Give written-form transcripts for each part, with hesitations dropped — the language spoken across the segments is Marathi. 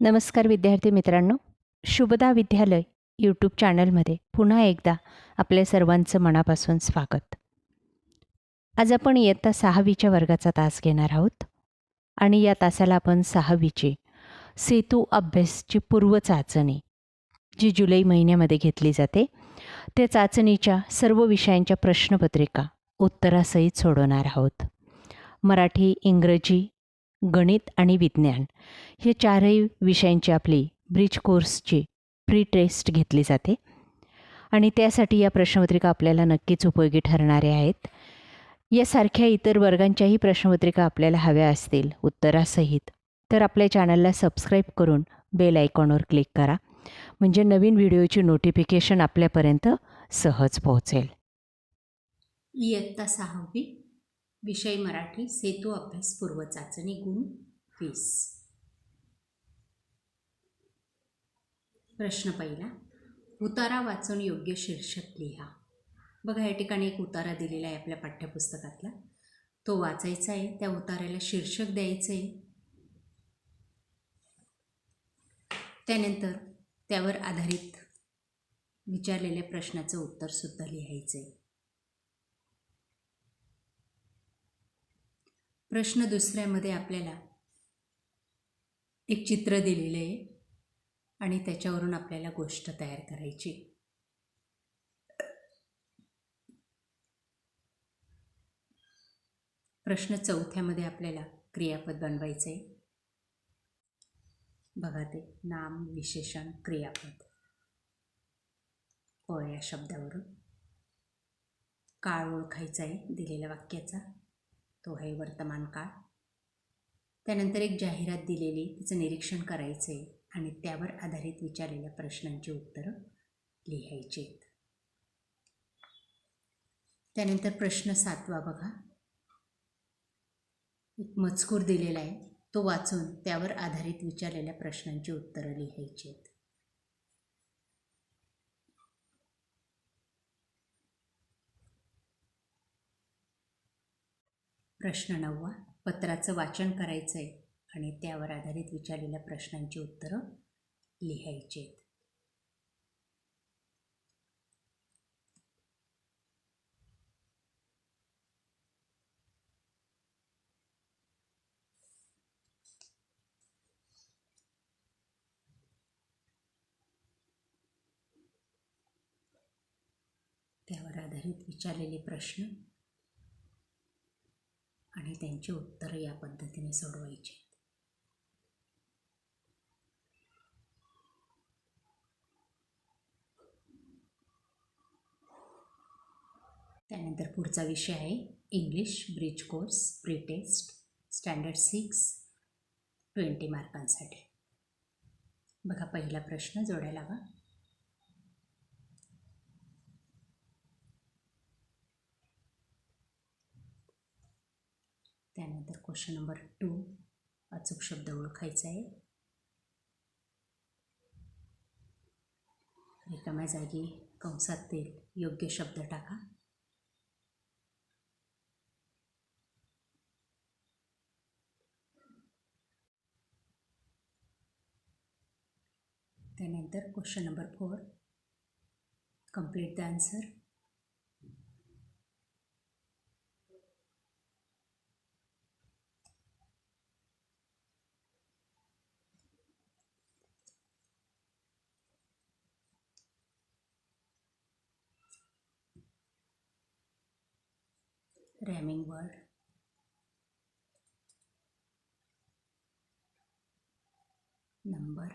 नमस्कार विद्यार्थी मित्रांनो, शुभदा विद्यालय यूट्यूब चॅनलमध्ये पुन्हा एकदा आपल्या सर्वांचं मनापासून स्वागत. आज आपण इयत्ता 6वीच्या वर्गाचा तास घेणार आहोत आणि या तासाला आपण 6वीची सेतू अभ्यासची पूर्वचाचणी जी जुलै महिन्यामध्ये घेतली जाते त्या चाचणीच्या सर्व विषयांच्या प्रश्नपत्रिका उत्तरासहित सोडवणार आहोत. मराठी, इंग्रजी, गणित आणि विज्ञान हे चारही विषयांची आपली ब्रिज कोर्सची प्री टेस्ट घेतली जाते आणि त्यासाठी या प्रश्नपत्रिका आपल्याला नक्कीच उपयोगी ठरणाऱ्या आहेत. यासारख्या इतर वर्गांच्याही प्रश्नपत्रिका आपल्याला हव्या असतील उत्तरासहित तर आपल्या चॅनलला सबस्क्राईब करून बेल आयकॉनवर क्लिक करा, म्हणजे नवीन व्हिडिओची नोटिफिकेशन आपल्यापर्यंत सहज पोहोचेल. इयत्ता 6वी विषय मराठी सेतू अभ्यास पूर्व चाचणी गुण 20. प्रश्न पहिला, उतारा वाचून योग्य शीर्षक लिहा. बघा, या ठिकाणी एक उतारा दिलेला आहे आपल्या पाठ्यपुस्तकातला. तो वाचायचा आहे, त्या उतार्याला शीर्षक द्यायचं आहे. त्यानंतर त्यावर आधारित विचारलेल्या प्रश्नाचं उत्तरसुद्धा लिहायचं आहे. प्रश्न दुसऱ्यामध्ये आपल्याला एक चित्र दिलेलं आहे आणि त्याच्यावरून आपल्याला गोष्ट तयार करायची. प्रश्न चौथ्यामध्ये आपल्याला क्रियापद बनवायचं आहे. बघा, ते नाम, विशेषण, क्रियापद. प या शब्दावरून काळ ओळखायचा आहे दिलेल्या वाक्याचा, तो आहे वर्तमान काळ. त्यानंतर एक जाहिरात दिलेली, तिचं निरीक्षण करायचं आहे आणि त्यावर आधारित विचारलेल्या प्रश्नांची उत्तरं लिहायची आहेत. त्यानंतर प्रश्न 7वा बघा, एक मजकूर दिलेला आहे, तो वाचून त्यावर आधारित विचारलेल्या प्रश्नांची उत्तरं लिहायची आहेत. प्रश्न 9वा, पत्राचं वाचन करायचं आहे आणि त्यावर आधारित विचारलेल्या प्रश्नांची उत्तरं लिहायची आहेत. त्यावर आधारित विचारलेले प्रश्न आणि त्यांची उत्तरं या पद्धतीने सोडवायची. त्यानंतर पुढचा विषय आहे English bridge course pre test standard 6, 20 मार्कांसाठी. बघा, पहिला प्रश्न जोडायला हवा. त्यानंतर क्वेश्चन नंबर 2, अचूक शब्द ओळखायचा आहे. रिकाम्या जागी कंसातील योग्य शब्द टाका. त्यानंतर question number 4, complete the answer. Rhyming word. Number.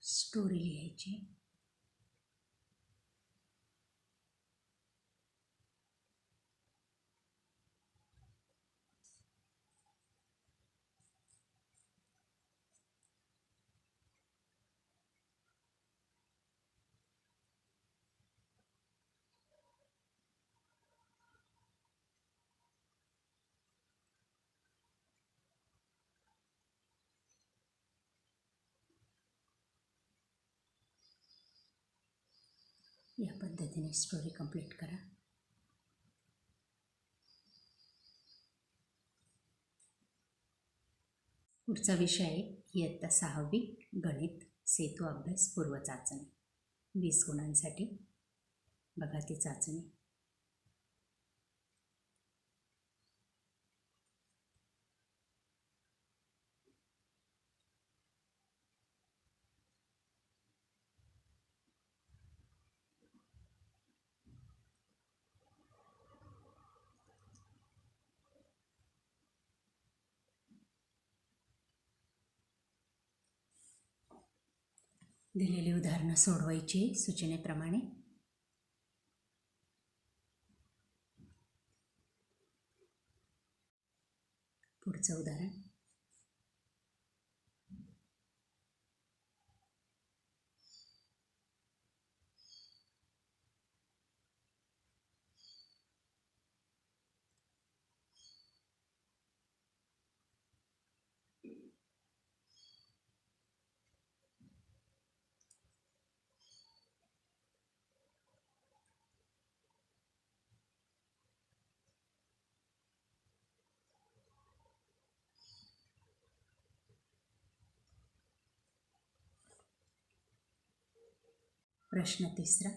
Story लिहायची. या पद्धतीने स्टोरी कंप्लीट करा. पुढचा विषय आहे इयत्ता 6वी गणित सेतू अभ्यास पूर्व चाचणी 20 गुणांसाठी. बघा ती चाचणी. दिलेली उदाहरणं सोडवायची सूचनेप्रमाणे. पुढचं उदाहरण. प्रश्न तिसरा.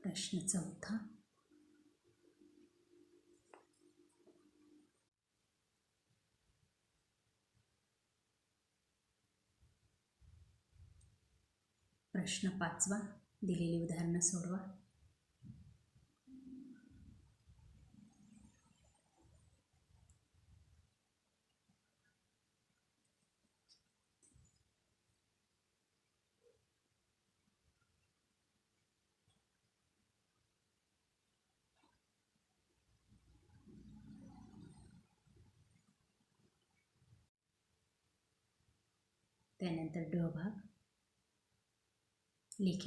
प्रश्न चौथा. प्रश्न पाचवा. दिलेली उदाहरणं सोडवा. त्यानंतर ड भाग लिखित